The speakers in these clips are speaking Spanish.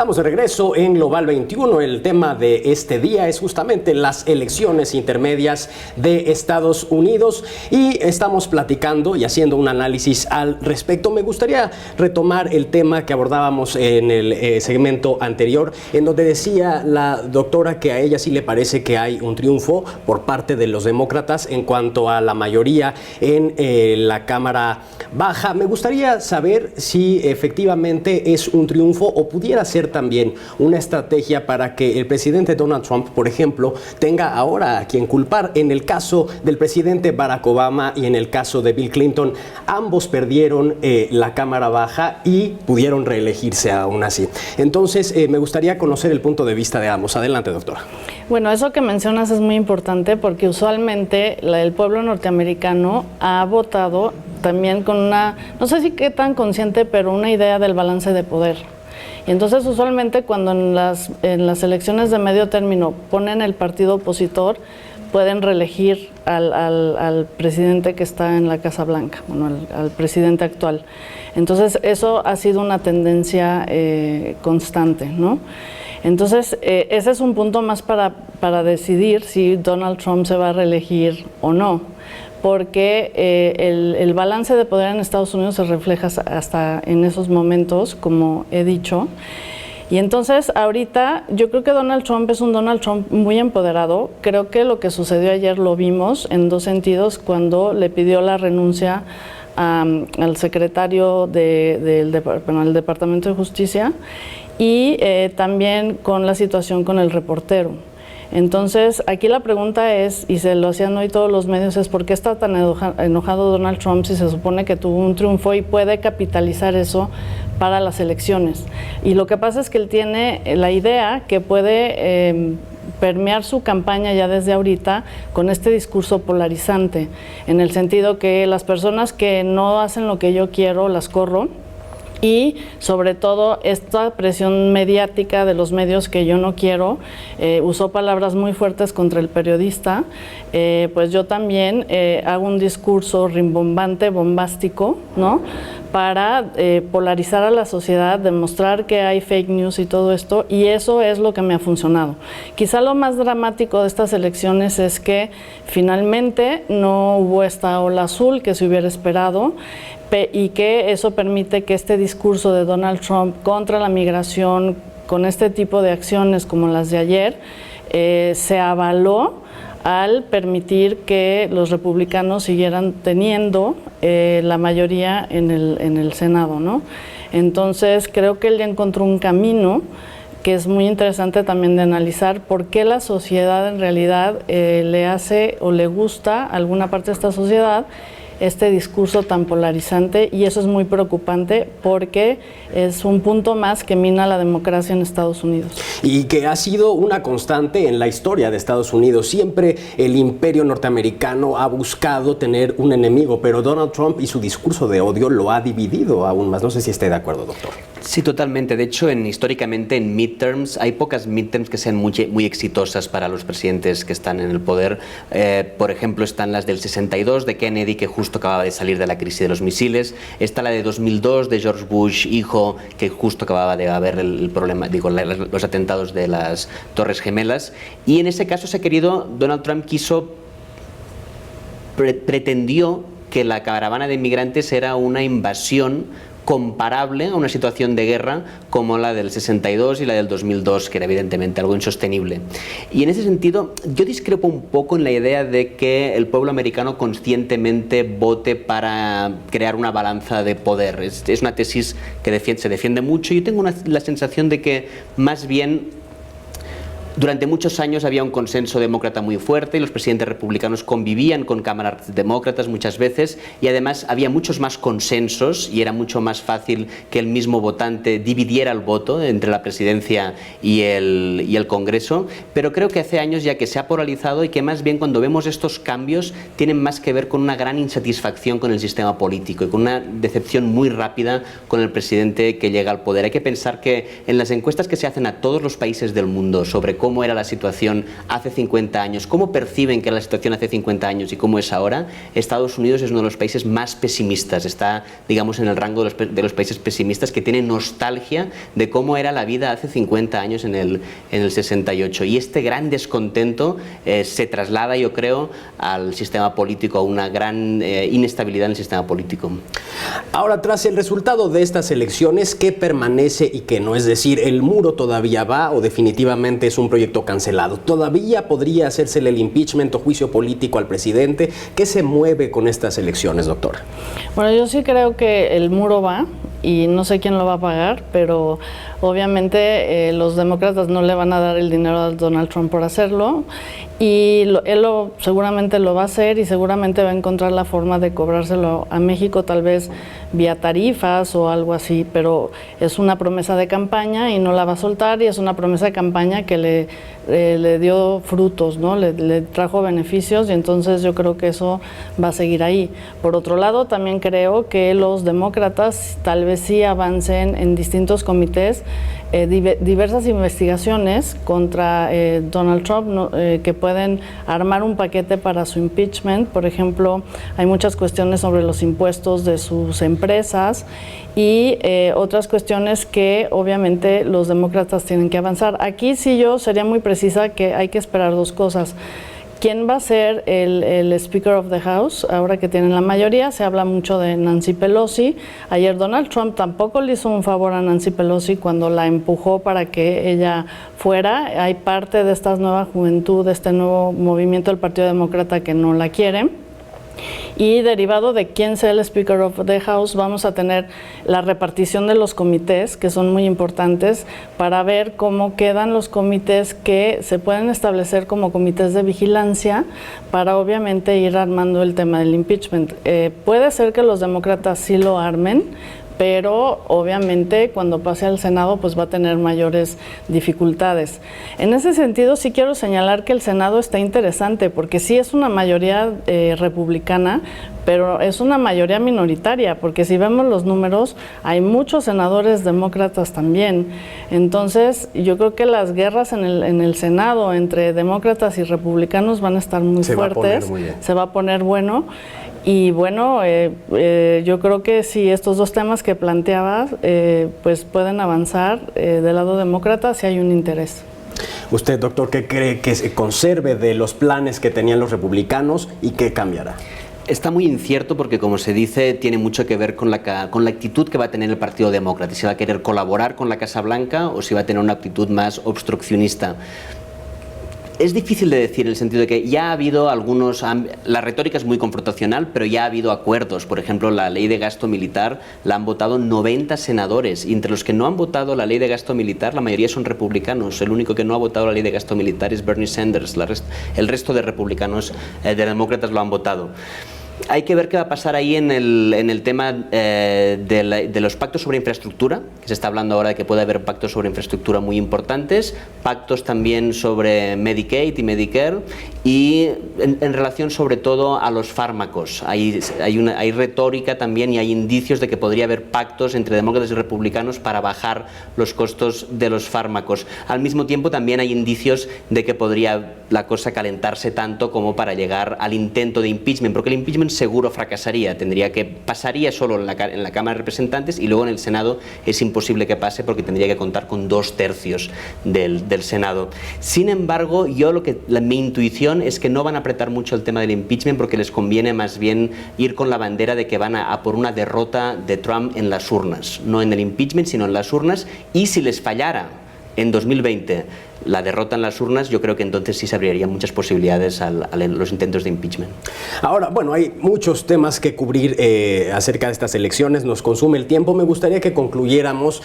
Estamos de regreso en Global 21. El tema de este día es justamente las elecciones intermedias de Estados Unidos y estamos platicando y haciendo un análisis al respecto. Me gustaría retomar el tema que abordábamos en el segmento anterior, en donde decía la doctora que a ella sí le parece que hay un triunfo por parte de los demócratas en cuanto a la mayoría en la Cámara Baja. Me gustaría saber si efectivamente es un triunfo o pudiera ser también una estrategia para que el presidente Donald Trump, por ejemplo, tenga ahora a quien culpar. En el caso del presidente Barack Obama y en el caso de Bill Clinton, ambos perdieron la Cámara Baja y pudieron reelegirse aún así. Entonces, me gustaría conocer el punto de vista de ambos. Adelante, doctora. Bueno, eso que mencionas es muy importante porque usualmente el pueblo norteamericano ha votado también con una, no sé si qué tan consciente, pero una idea del balance de poder. Y entonces usualmente cuando en las elecciones de medio término ponen el partido opositor, pueden reelegir al presidente que está en la Casa Blanca, bueno, al presidente actual. Entonces eso ha sido una tendencia constante, ¿no? Entonces ese es un punto más para decidir si Donald Trump se va a reelegir o no, porque el balance de poder en Estados Unidos se refleja hasta en esos momentos, como he dicho. Y entonces ahorita yo creo que Donald Trump es un Donald Trump muy empoderado. Creo que lo que sucedió ayer lo vimos en dos sentidos, cuando le pidió la renuncia al secretario del Departamento de Justicia y también con la situación con el reportero. Entonces, aquí la pregunta es, y se lo hacían hoy todos los medios, es ¿por qué está tan enojado Donald Trump si se supone que tuvo un triunfo y puede capitalizar eso para las elecciones? Y lo que pasa es que él tiene la idea que puede permear su campaña ya desde ahorita con este discurso polarizante, en el sentido que las personas que no hacen lo que yo quiero, las corro. Y sobre todo esta presión mediática de los medios que yo no quiero, usó palabras muy fuertes contra el periodista, pues yo también hago un discurso rimbombante, bombástico, ¿no? Para polarizar a la sociedad, demostrar que hay fake news y todo esto, y eso es lo que me ha funcionado. Quizá lo más dramático de estas elecciones es que finalmente no hubo esta ola azul que se hubiera esperado, y que eso permite que este discurso de Donald Trump contra la migración, con este tipo de acciones como las de ayer, se avaló al permitir que los republicanos siguieran teniendo la mayoría en el Senado, ¿no? Entonces creo que él ya encontró un camino que es muy interesante también de analizar por qué la sociedad en realidad le hace o le gusta a alguna parte de esta sociedad este discurso tan polarizante, y eso es muy preocupante porque es un punto más que mina la democracia en Estados Unidos. Y que ha sido una constante en la historia de Estados Unidos. Siempre el imperio norteamericano ha buscado tener un enemigo, pero Donald Trump y su discurso de odio lo ha dividido aún más. No sé si esté de acuerdo, doctor. Sí, totalmente. De hecho, históricamente en midterms hay pocas midterms que sean muy exitosas para los presidentes que están en el poder. Por ejemplo, están las del 62 de Kennedy, que justo acababa de salir de la crisis de los misiles. Está la de 2002 de George Bush, hijo, que justo acababa de haber el problema, los atentados de las Torres Gemelas. Y en ese caso Donald Trump pretendió que la caravana de inmigrantes era una invasión comparable a una situación de guerra como la del 62 y la del 2002, que era evidentemente algo insostenible. Y en ese sentido, yo discrepo un poco en la idea de que el pueblo americano conscientemente vote para crear una balanza de poder. Es una tesis que se defiende mucho. Yo tengo la sensación de que más bien durante muchos años había un consenso demócrata muy fuerte y los presidentes republicanos convivían con cámaras demócratas muchas veces, y además había muchos más consensos y era mucho más fácil que el mismo votante dividiera el voto entre la presidencia y el Congreso. Pero creo que hace años ya que se ha polarizado y que más bien cuando vemos estos cambios tienen más que ver con una gran insatisfacción con el sistema político y con una decepción muy rápida con el presidente que llega al poder. Hay que pensar que en las encuestas que se hacen a todos los países del mundo sobre cómo cómo era la situación hace 50 años, cómo perciben que era la situación hace 50 años y cómo es ahora, Estados Unidos es uno de los países más pesimistas, está, digamos, en el rango de los países pesimistas, que tienen nostalgia de cómo era la vida hace 50 años en el 68. Y este gran descontento se traslada, yo creo, al sistema político, a una gran inestabilidad en el sistema político. Ahora, tras el resultado de estas elecciones, ¿qué permanece y qué no? Es decir, ¿el muro todavía va o definitivamente es un proyecto cancelado? ¿Todavía podría hacérsele el impeachment o juicio político al presidente? ¿Qué se mueve con estas elecciones, doctora? Bueno, yo sí creo que el muro va y no sé quién lo va a pagar, pero obviamente los demócratas no le van a dar el dinero a Donald Trump por hacerlo, y él seguramente lo va a hacer y seguramente va a encontrar la forma de cobrárselo a México, tal vez vía tarifas o algo así, pero es una promesa de campaña y no la va a soltar, y es una promesa de campaña que le dio frutos, ¿no? Le trajo beneficios, y entonces yo creo que eso va a seguir ahí. Por otro lado, también creo que los demócratas tal vez sí avancen en distintos comités diversas investigaciones contra Donald Trump, ¿no? Que pueden armar un paquete para su impeachment. Por ejemplo, hay muchas cuestiones sobre los impuestos de sus empresas y otras cuestiones que obviamente los demócratas tienen que avanzar. Aquí sí yo sería muy precisa que hay que esperar dos cosas. ¿Quién va a ser el Speaker of the House? Ahora que tienen la mayoría, se habla mucho de Nancy Pelosi. Ayer Donald Trump tampoco le hizo un favor a Nancy Pelosi cuando la empujó para que ella fuera. Hay parte de esta nueva juventud, de este nuevo movimiento del Partido Demócrata que no la quiere. Y derivado de quién sea el Speaker of the House, vamos a tener la repartición de los comités, que son muy importantes, para ver cómo quedan los comités que se pueden establecer como comités de vigilancia, para obviamente ir armando el tema del impeachment. Puede ser que los demócratas sí lo armen, pero obviamente cuando pase al Senado pues va a tener mayores dificultades. En ese sentido sí quiero señalar que el Senado está interesante, porque sí es una mayoría republicana, pero es una mayoría minoritaria, porque si vemos los números hay muchos senadores demócratas también. Entonces yo creo que las guerras en el Senado entre demócratas y republicanos van a estar muy fuertes, se va a poner bueno. Y bueno, yo creo que si estos dos temas que planteabas pues pueden avanzar del lado demócrata, si hay un interés. Usted, doctor, ¿qué cree que se conserve de los planes que tenían los republicanos y qué cambiará? Está muy incierto porque, como se dice, tiene mucho que ver con la actitud que va a tener el Partido Demócrata, si va a querer colaborar con la Casa Blanca o si va a tener una actitud más obstruccionista. Es difícil de decir, en el sentido de que ya ha habido la retórica es muy confrontacional, pero ya ha habido acuerdos. Por ejemplo, la ley de gasto militar la han votado 90 senadores, y entre los que no han votado la ley de gasto militar, la mayoría son republicanos. El único que no ha votado la ley de gasto militar es Bernie Sanders. El resto de republicanos, de demócratas, lo han votado. Hay que ver qué va a pasar ahí en el tema de los pactos sobre infraestructura, que se está hablando ahora de que puede haber pactos sobre infraestructura muy importantes, pactos también sobre Medicaid y Medicare, y en relación sobre todo a los fármacos. Hay retórica también y hay indicios de que podría haber pactos entre demócratas y republicanos para bajar los costos de los fármacos. Al mismo tiempo también hay indicios de que podría la cosa calentarse tanto como para llegar al intento de impeachment, porque el impeachment seguro fracasaría, pasaría solo en la Cámara de Representantes, y luego en el Senado es imposible que pase porque tendría que contar con 2/3 del Senado. Sin embargo, mi intuición es que no van a apretar mucho el tema del impeachment, porque les conviene más bien ir con la bandera de que van a por una derrota de Trump en las urnas, no en el impeachment sino en las urnas, y si les fallara en 2020 la derrota en las urnas, yo creo que entonces sí se abrirían muchas posibilidades a los intentos de impeachment. Ahora, bueno, hay muchos temas que cubrir acerca de estas elecciones, nos consume el tiempo. Me gustaría que concluyéramos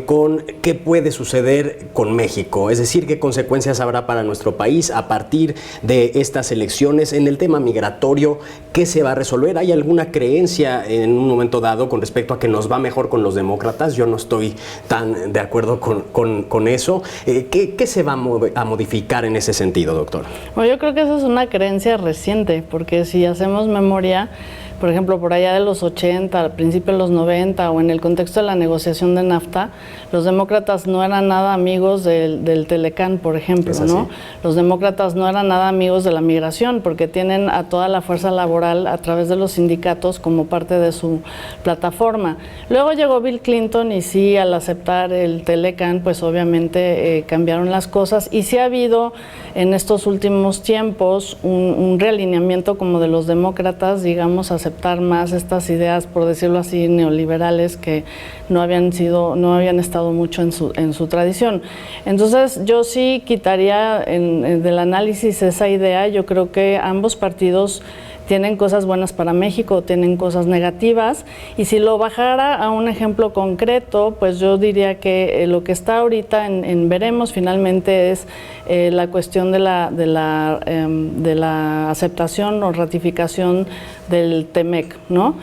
con qué puede suceder con México, es decir, qué consecuencias habrá para nuestro país a partir de estas elecciones. En el tema migratorio, ¿qué se va a resolver? ¿Hay alguna creencia en un momento dado con respecto a que nos va mejor con los demócratas? Yo no estoy tan de acuerdo con eso. ¿Qué se va a modificar en ese sentido, doctor? Bueno, yo creo que esa es una creencia reciente, porque si hacemos memoria, por ejemplo, por allá de los 80, al principio de los 90 o en el contexto de la negociación de NAFTA, los demócratas no eran nada amigos del Telecán, por ejemplo, ¿no? Los demócratas no eran nada amigos de la migración porque tienen a toda la fuerza laboral a través de los sindicatos como parte de su plataforma. Luego llegó Bill Clinton y sí, al aceptar el Telecán, pues obviamente cambiaron las cosas y sí ha habido en estos últimos tiempos un realineamiento como de los demócratas, digamos, aceptar más estas ideas, por decirlo así, neoliberales que no habían estado mucho en su tradición. Entonces yo sí quitaría del análisis esa idea. Yo creo que ambos partidos tienen cosas buenas para México, tienen cosas negativas, y si lo bajara a un ejemplo concreto, pues yo diría que lo que está ahorita en veremos finalmente es la cuestión de la aceptación o ratificación del TEMEC, ¿no?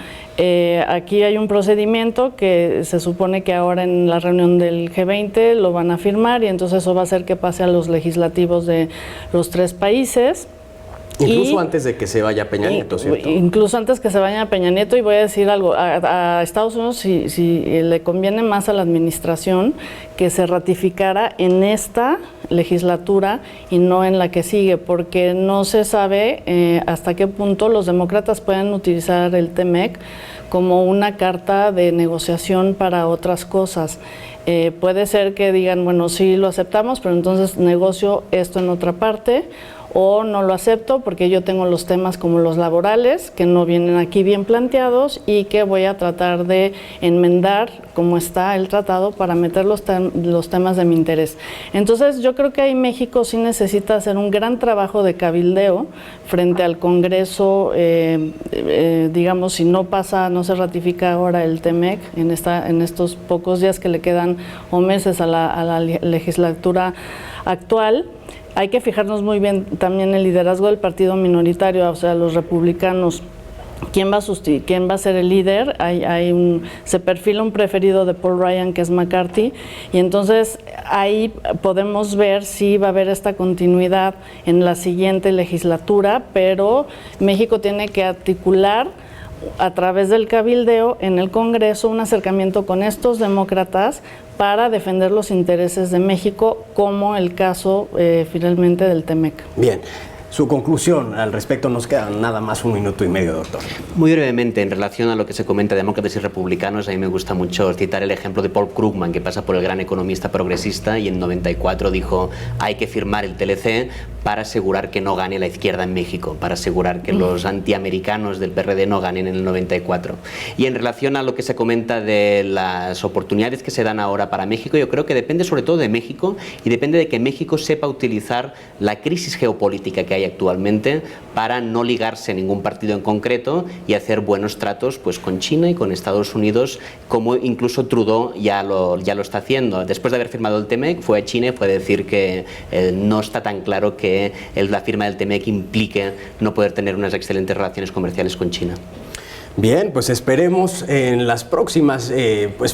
Aquí hay un procedimiento que se supone que ahora en la reunión del G20 lo van a firmar y entonces eso va a hacer que pase a los legislativos de los 3 países. Incluso antes de que se vaya Peña Nieto, ¿cierto? Incluso antes que se vaya Peña Nieto, y voy a decir algo, a Estados Unidos si le conviene más a la administración que se ratificara en esta legislatura y no en la que sigue, porque no se sabe hasta qué punto los demócratas pueden utilizar el TEMEC como una carta de negociación para otras cosas. Puede ser que digan, bueno, sí lo aceptamos, pero entonces negocio esto en otra parte, o no lo acepto porque yo tengo los temas como los laborales que no vienen aquí bien planteados y que voy a tratar de enmendar como está el tratado para meter los temas de mi interés. Entonces yo creo que ahí México sí necesita hacer un gran trabajo de cabildeo frente al Congreso, digamos, si no se ratifica ahora el TEMEC en estos pocos días que le quedan o meses a la legislatura actual. Hay que fijarnos muy bien también en el liderazgo del partido minoritario, o sea, los republicanos. ¿Quién va a ser el líder? Se perfila un preferido de Paul Ryan, que es McCarthy, y entonces ahí podemos ver si va a haber esta continuidad en la siguiente legislatura, pero México tiene que articular a través del cabildeo en el Congreso un acercamiento con estos demócratas para defender los intereses de México, como el caso finalmente del TEMEC. Bien. Su conclusión al respecto, nos queda nada más 1 minuto y medio, doctor. Muy brevemente, en relación a lo que se comenta de demócratas y republicanos, a mí me gusta mucho citar el ejemplo de Paul Krugman, que pasa por el gran economista progresista y en 94 dijo: hay que firmar el TLC para asegurar que no gane la izquierda en México, para asegurar que los antiamericanos del PRD no ganen en el 94. Y en relación a lo que se comenta de las oportunidades que se dan ahora para México, yo creo que depende sobre todo de México y depende de que México sepa utilizar la crisis geopolítica que hay actualmente para no ligarse a ningún partido en concreto y hacer buenos tratos pues con China y con Estados Unidos, como incluso Trudeau ya lo está haciendo. Después de haber firmado el TEMEC, fue a China y fue a decir que no está tan claro que la firma del TEMEC implique no poder tener unas excelentes relaciones comerciales con China. Bien, pues esperemos en las próximas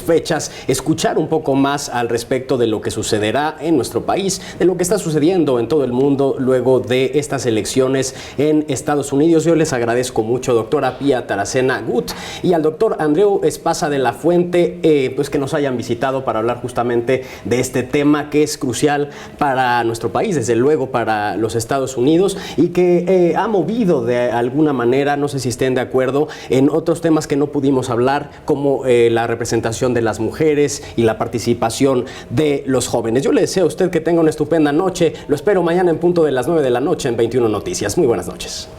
fechas escuchar un poco más al respecto de lo que sucederá en nuestro país, de lo que está sucediendo en todo el mundo luego de estas elecciones en Estados Unidos. Yo les agradezco mucho, doctora Pía Taracena Gut, y al doctor Andreu Espasa de la Fuente, pues que nos hayan visitado para hablar justamente de este tema que es crucial para nuestro país, desde luego para los Estados Unidos, y que ha movido de alguna manera, no sé si estén de acuerdo, en otros temas que no pudimos hablar, como la representación de las mujeres y la participación de los jóvenes. Yo le deseo a usted que tenga una estupenda noche. Lo espero mañana en punto de las 9 de la noche en 21 Noticias. Muy buenas noches.